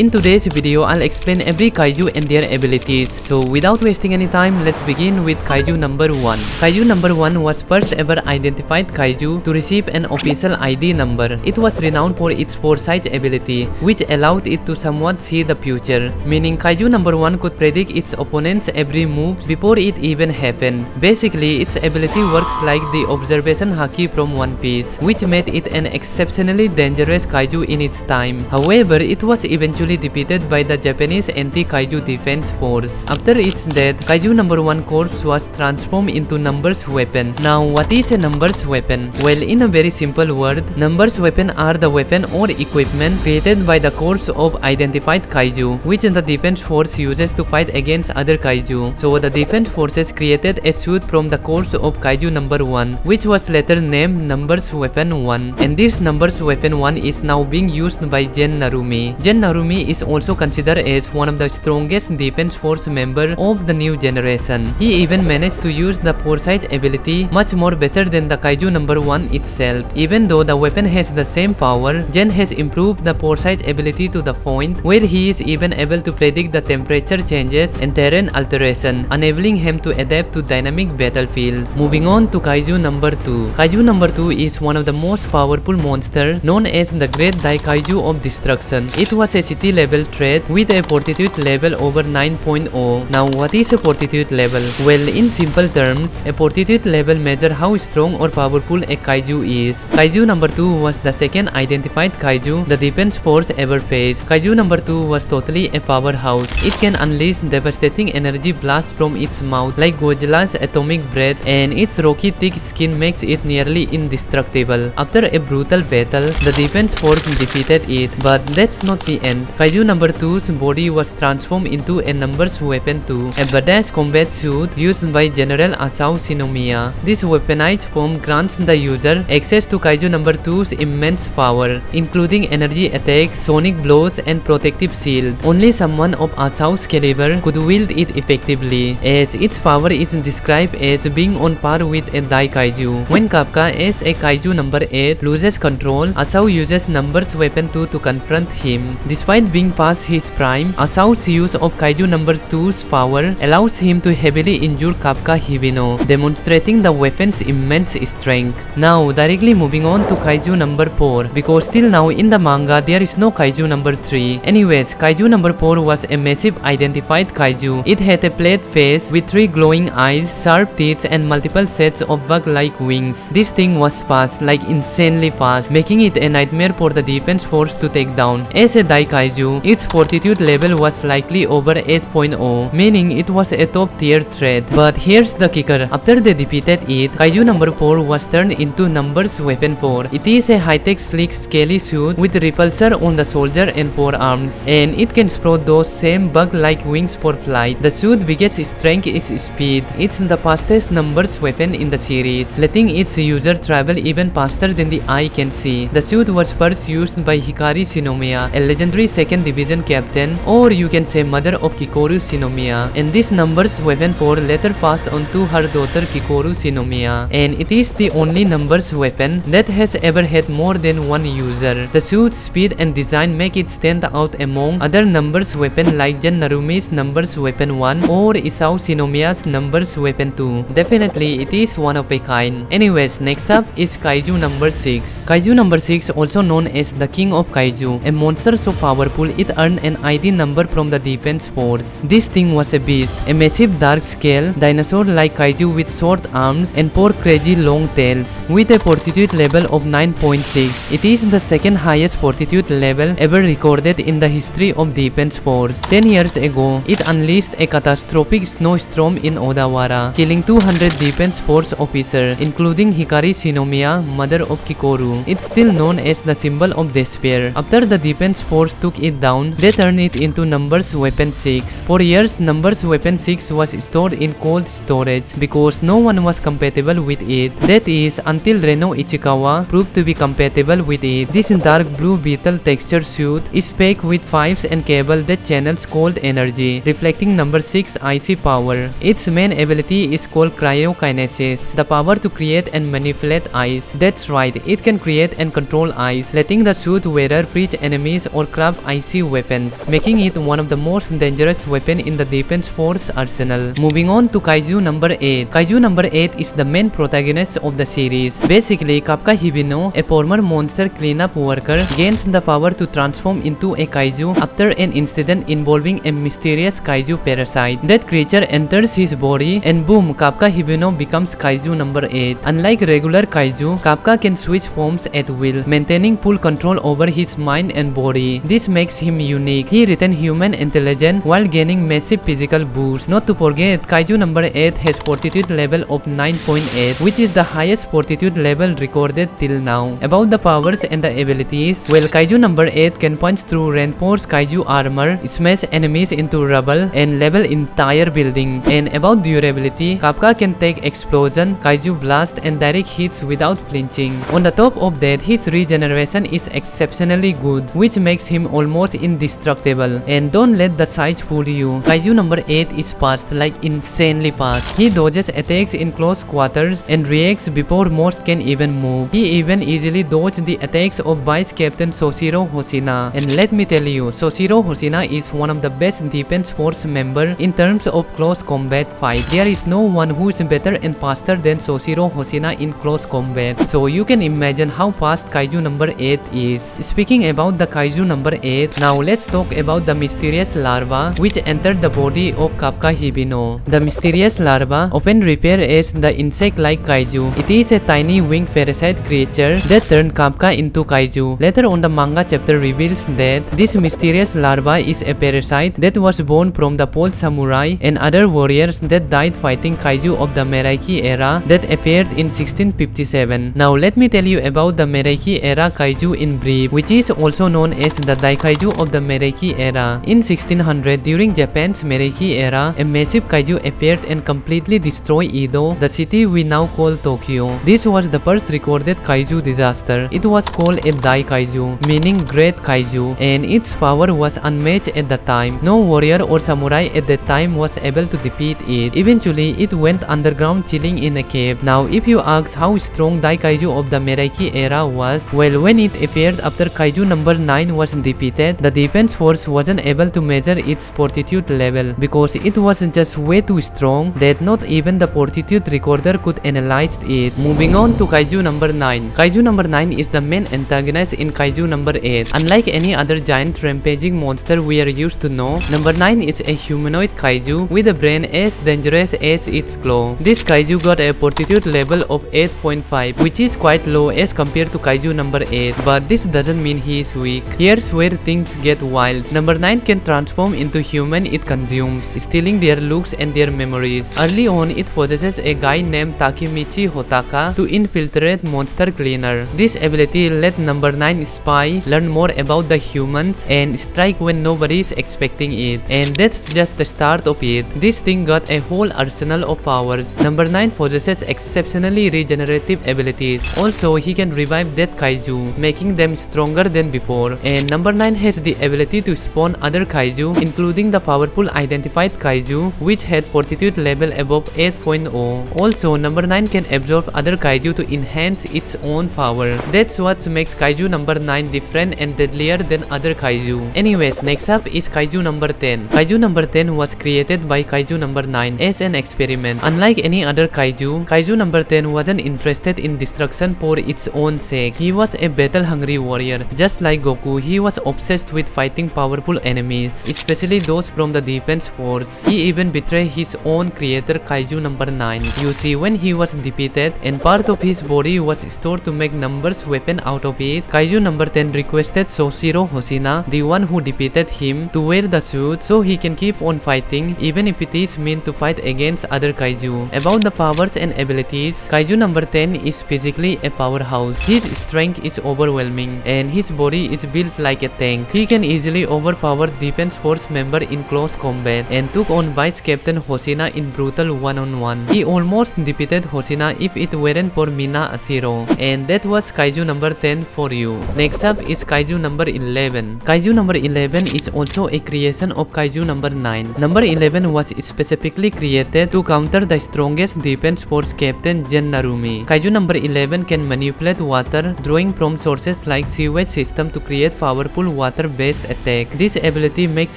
In today's video, I'll explain every kaiju and their abilities. So without wasting any time, let's begin with kaiju number 1. Kaiju number 1 was first ever identified kaiju to receive an official ID number. It was renowned for its foresight ability, which allowed it to somewhat see the future, meaning kaiju number 1 could predict its opponent's every move before it even happened. Basically, its ability works like the observation haki from One Piece, which made it an exceptionally dangerous kaiju in its time. However, it was eventually defeated by the Japanese anti-kaiju defense force. After its death, kaiju number 1 corpse was transformed into Numbers weapon. Now, what is a Numbers weapon? Well, in a very simple word, Numbers weapon are the weapon or equipment created by the corpse of identified kaiju, which the defense force uses to fight against other kaiju. So the defense forces created a suit from the corpse of kaiju number 1, which was later named Numbers weapon 1. And this Numbers weapon 1 is now being used by Gen Narumi. Gen Narumi is also considered as one of the strongest defense force member of the new generation. He even managed to use the foresight ability much more better than the kaiju number 1 itself. Even though the weapon has the same power, Gen has improved the foresight ability to the point where he is even able to predict the temperature changes and terrain alteration, enabling him to adapt to dynamic battlefields. Moving on to kaiju number 2. Kaiju number 2 is one of the most powerful monsters, known as the Great Dai Kaiju of Destruction. It was a city level threat with a fortitude level over 9.0. Now, what is a fortitude level? Well, in simple terms, a fortitude level measures how strong or powerful a kaiju is. Kaiju number 2 was the second identified kaiju the defense force ever faced. Kaiju number 2 was totally a powerhouse. It can unleash devastating energy blasts from its mouth like Godzilla's atomic breath, and its rocky thick skin makes it nearly indestructible. After a brutal battle, the defense force defeated it, but that's not the end. Kaiju number 2's body was transformed into a Numbers weapon 2, a badass combat suit used by General Asao Shinomiya. This weaponized form grants the user access to kaiju number 2's immense power, including energy attacks, sonic blows, and protective shield. Only someone of Asao's caliber could wield it effectively, as its power is described as being on par with a Dai Kaiju. When Kafka as a kaiju number 8 loses control, Asao uses Numbers weapon 2 to confront him. Despite being past his prime, Asao's use of kaiju number 2's power allows him to heavily injure Kafka Hibino, demonstrating the weapon's immense strength. Now, directly moving on to kaiju number 4, because till now in the manga there is no kaiju number 3. Anyways, kaiju number 4 was a massive identified kaiju. It had a plate face with 3 glowing eyes, sharp teeth, and multiple sets of bug-like wings. This thing was fast, like insanely fast, making it a nightmare for the defense force to take down. As a Dai Kaiju, its fortitude level was likely over 8.0, meaning it was a top tier threat. But here's the kicker: after they defeated it, kaiju number 4 was turned into Numbers weapon 4. It is a high-tech, sleek, scaly suit with repulsor on the shoulder and forearms, and it can sprout those same bug-like wings for flight. The suit's biggest strength is speed. It's the fastest Numbers weapon in the series, letting its user travel even faster than the eye can see. The suit was first used by Hikari Shinomiya, a legendary 2nd Division captain, or you can say mother of Kikoru Shinomiya, and this Numbers weapon 4 later passed on to her daughter Kikoru Shinomiya, and it is the only Numbers weapon that has ever had more than one user. The suit's speed and design make it stand out among other Numbers weapon like Gen Narumi's Numbers weapon 1 or Isao Shinomiya's Numbers weapon 2. Definitely, it is one of a kind. Anyways, next up is kaiju number 6. Kaiju number 6, also known as the King of Kaiju, a monster so powerful it earned an ID number from the defense force. This thing was a beast, a massive dark-scale dinosaur-like kaiju with short arms and 4 crazy long tails, with a fortitude level of 9.6. It is the second highest fortitude level ever recorded in the history of defense force. 10 years ago, it unleashed a catastrophic snowstorm in Odawara, killing 200 defense force officers, including Hikari Shinomiya, mother of Kikoru. It's still known as the symbol of despair. After the defense force took it down, they turned it into Numbers weapon 6. For years, Numbers weapon 6 was stored in cold storage because no one was compatible with it. That is, until Reno Ichikawa proved to be compatible with it. This dark blue beetle texture suit is packed with pipes and cable that channels cold energy, reflecting number 6 icy power. Its main ability is called cryokinesis, the power to create and manipulate ice. That's right, it can create and control ice, letting the suit wearer reach enemies or craft icy weapons, making it one of the most dangerous weapons in the Defense Force arsenal. Moving on to Kaiju number 8. Kaiju number 8 is the main protagonist of the series. Basically, Kaiju No, a former monster cleanup worker, gains the power to transform into a kaiju after an incident involving a mysterious kaiju parasite. That creature enters his body and boom, Kaiju No becomes Kaiju number 8. Unlike regular kaiju, Kappa can switch forms at will, maintaining full control over his mind and body. This makes him unique. He retains human intelligence while gaining massive physical boost. Not to forget, Kaiju number 8 has fortitude level of 9.8, which is the highest fortitude level recorded till now. About the powers and the abilities, well, Kaiju number 8 can punch through reinforced kaiju armor, smash enemies into rubble, and level entire building. And about durability, Kappa can take explosion, kaiju blast, and direct hits without flinching. On the top of that, his regeneration is exceptionally good, which makes him almost indestructible. And don't let the size fool you. Kaiju number 8 is fast, like insanely fast. He dodges attacks in close quarters and reacts before most can even move. He even easily dodged the attacks of Vice Captain Soshiro Hoshina. And let me tell you, Soshiro Hoshina is one of the best Defense Force member in terms of close combat fight. There is no one who is better and faster than Soshiro Hoshina in close combat. So you can imagine how fast Kaiju number 8 is. Speaking about the Kaiju number 8, now let's talk about the mysterious larva which entered the body of Kaiju No. The mysterious larva often referred as the insect-like kaiju. It is a tiny winged parasite creature that turned Kappa into kaiju. Later on, the manga chapter reveals that this mysterious larva is a parasite that was born from the Pole Samurai and other warriors that died fighting kaiju of the Meiraki era that appeared in 1657. Now let me tell you about the Meiraki era kaiju in brief, which is also known as the Daikaiju of the Meiraki era. In 1600, during Japan's Meiraki era, a massive kaiju appeared and completely destroyed Edo, the city we now call Tokyo. This was the first recorded kaiju disaster. It was called a Daikaiju, meaning great kaiju, and its power was unmatched at the time. No warrior or samurai at that time was able to defeat it. Eventually, it went underground chilling in a cave. Now, if you ask how strong Daikaiju of the Meiraki era was, well, when it appeared after Kaiju number 9 was defeated, the Defense Force wasn't able to measure its fortitude level because it was just way too strong that not even the fortitude recorder could analyze it. Moving on to Kaiju number 9. Kaiju number 9 is the main antagonist in Kaiju number 8. Unlike any other giant rampaging monster we are used to know, number 9 is a humanoid kaiju with a brain as dangerous as its claw. This kaiju got a fortitude level of 8.5, which is quite low as compared to Kaiju number 8, but this doesn't mean he is weak. Here's where things get wild. Number 9 can transform into human it consumes, stealing their looks and their memories. Early on, it possesses a guy named Takemichi Hotaka to infiltrate Monster Cleaner. This ability let number 9 spy, learn more about the humans, and strike when nobody is expecting it. And that's just the start of it. This thing got a whole arsenal of powers. Number 9 possesses exceptionally regenerative abilities. Also, he can revive dead kaiju, making them stronger than before. And number 9 has the ability to spawn other kaiju, including the powerful identified kaiju, which had fortitude level above 8.0. Also, number 9 can absorb other kaiju to enhance its own power. That's what makes Kaiju number 9 different and deadlier than other kaiju. Anyways, next up is Kaiju number 10. Kaiju number 10 was created by Kaiju number 9 as an experiment. Unlike any other kaiju, Kaiju number 10 wasn't interested in destruction for its own sake. He was a battle-hungry warrior. Just like Goku, he was obsessed with fighting powerful enemies, especially those from the Defense Force. He even betrayed his own creator Kaiju number 9. You see, when he was defeated and part of his body was stored to make numbers weapon out of it, Kaiju number 10 requested Soshiro Hoshina, the one who defeated him, to wear the suit so he can keep on fighting even if it is meant to fight against other kaiju. About the powers and abilities, Kaiju number 10 is physically a powerhouse. His strength is overwhelming and his body is built like a tank. He can easily overpower Defense Force member in close combat and took on Vice Captain Hoshina in brutal one-on-one. He almost defeated Hoshina if it weren't for Mina Asiro. And that was Kaiju number 10 for you. Next up is Kaiju number 11. Kaiju number 11 is also a creation of Kaiju number 9. Number 11 was specifically created to counter the strongest Defense Force Captain Gen Narumi. Kaiju number 11 can manipulate water, drawing from sources like sewage system to create powerful water-based attack. This ability makes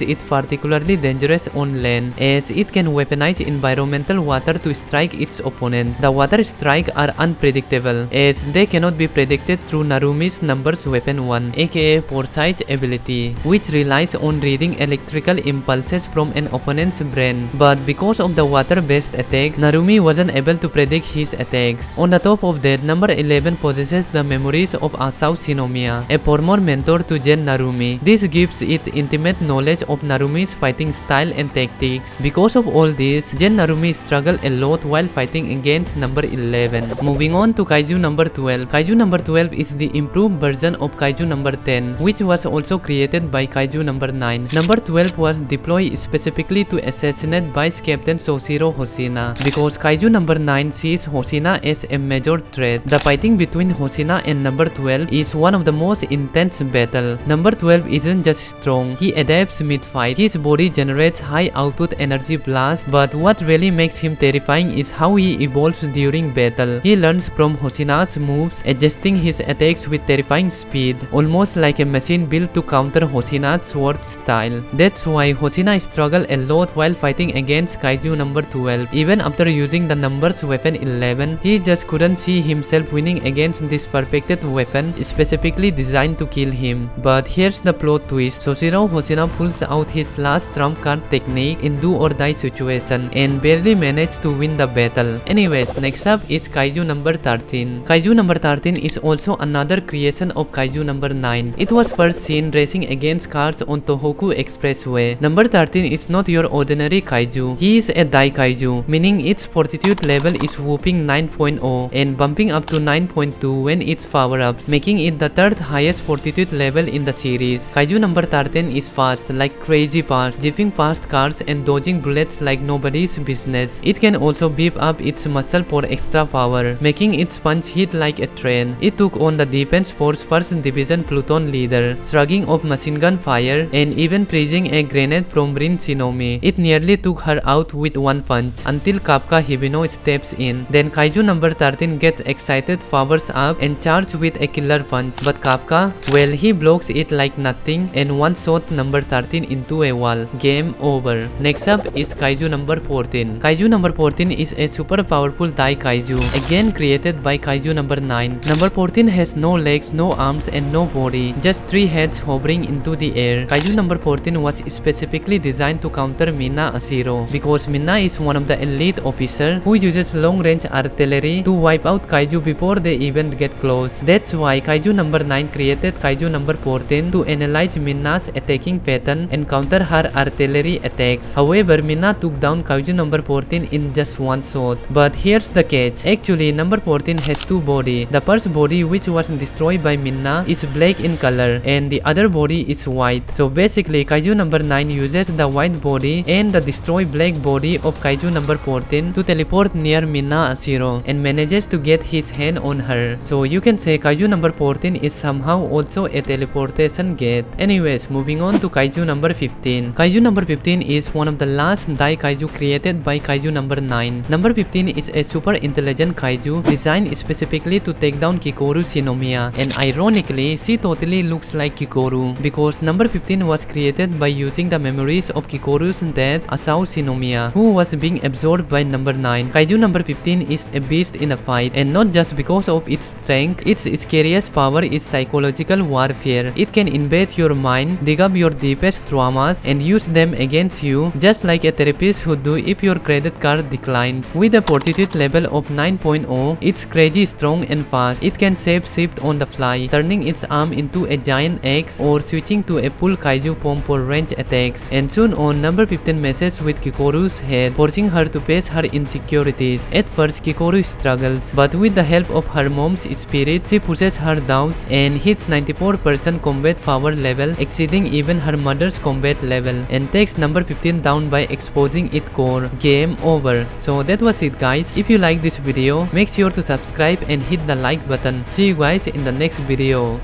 it particularly dangerous on land, as it can weaponize environmental water to strike its opponent. The water strikes are unpredictable, as they cannot be predicted through Narumi's numbers weapon 1, aka Foresight ability, which relies on reading electrical impulses from an opponent's brain. But because of the water-based attack, Narumi wasn't able to predict his attacks. On the top of that, number 11 possesses the memories of Asao Shinomiya, a former mentor to Gen Narumi. This gives it intimate knowledge of Narumi's fighting style and tactics. Because of all this, Gen Narumi struggled a lot while fighting against number 11. Moving on to Kaiju number 12. Kaiju number 12 is the improved version of Kaiju number 10, which was also created by Kaiju number 9. Number 12 was deployed specifically to assassinate Vice Captain Soshiro Hoshina, because Kaiju number 9 sees Hoshina as a major threat. The fighting between Hoshina and number 12 is one of the most intense battle. Number 12 isn't just strong, he adapts mid-fight. His body generates high output energy blast, but what really makes him terrifying is how he evolves during battle. He learns from Hoshina's moves, adjusting his attacks with terrifying speed, almost like a machine built to counter Hoshina's sword style. That's why Hoshina struggled a lot while fighting against Kaiju number 12. Even after using the numbers weapon 11, he just couldn't see himself winning against this perfected weapon specifically designed to kill him. But here's the plot twist. Soshiro Hoshina pulls out his last trump card technique in do or die situation and barely managed to win the battle. Anyways, next up is Kaiju number 13. Kaiju number 13 is also another creation of Kaiju number 9. It was first seen racing against cars on Tohoku Expressway. Number 13 is not your ordinary Kaiju. He is a Dai Kaiju, meaning its fortitude level is whopping 9.0 and bumping up to 9.2 when it's power-ups, making it the third highest fortitude level in the series. Kaiju number 13 is fast, like crazy fast, zipping past cars and dodging bullets like nobody's business. It can also beef up its muscle for extra power, making its punch hit like a train. It took on the Defense Force 1st Division platoon leader, shrugging off machine gun fire and even freezing a grenade from Rin Shinomi. It nearly took her out with one punch until Kappa Hibino steps in. Then Kaiju number 13 gets excited, powers up and charges with a killer punch, but Kappa, well, he blocks it like nothing and one shot number 13 into a wall. Game over. Next up is Kaiju number 14. Kaiju number 14 is a super powerful Dai Kaiju, again created by Kaiju number 9. Number 14 has no legs, no arms and no body, just 3 heads hovering into the air. Kaiju number 14 was specifically designed to counter Minna Ashiro, because Minna is one of the elite officers who uses long-range artillery to wipe out Kaiju before they even get close. That's why Kaiju number 9 created Kaiju number 14 to analyze Minna's attacking pattern and counter her artillery attacks. However, Minna took down Kaiju number 14 in just one shot. But here's the catch. Actually, number 14 has 2 bodies. The first body, which was destroyed by Minna, is black in color and the other body is white. So basically, Kaiju number 9 uses the white body and the destroyed black body of Kaiju number 14 to teleport near Minna Ashiro and manages to get his hand on her. So you can say Kaiju number 14 is somehow also a teleportation gate. Anyways, moving on to Kaiju number 15. Kaiju number 15 is one of the last Dai Kaiju created by Kaiju number 9. Number 15 is a super intelligent Kaiju designed specifically to take down Kikoru Shinomiya, and ironically, she totally looks like Kikoru because number 15 was created by using the memories of Kikoru's dad Asao Shinomiya, who was being absorbed by number 9. Kaiju number 15 is a beast in a fight, and not just because of its strength. Its scariest power is psychological warfare. It can invade your mind, dig up your deepest traumas and use them against you, just like a therapist would do if your credit card declines. With a fortitude level of 9.0, it's crazy strong and fast. It can shape-shift on the fly, turning its arm into a giant axe or switching to a full Kaiju form for range attacks. And soon on, number 15 messes with Kikoru's head, forcing her to face her insecurities. At first, Kikoru struggles, but with the help of her mom's spirit, she pushes her doubts and hits 94% combat power level, exceeding even her mother's combat level, and takes number 15 down by exposing its core. Game over. So that was it, guys. If you like this video, make sure to subscribe and hit the like button. See you guys in the next video.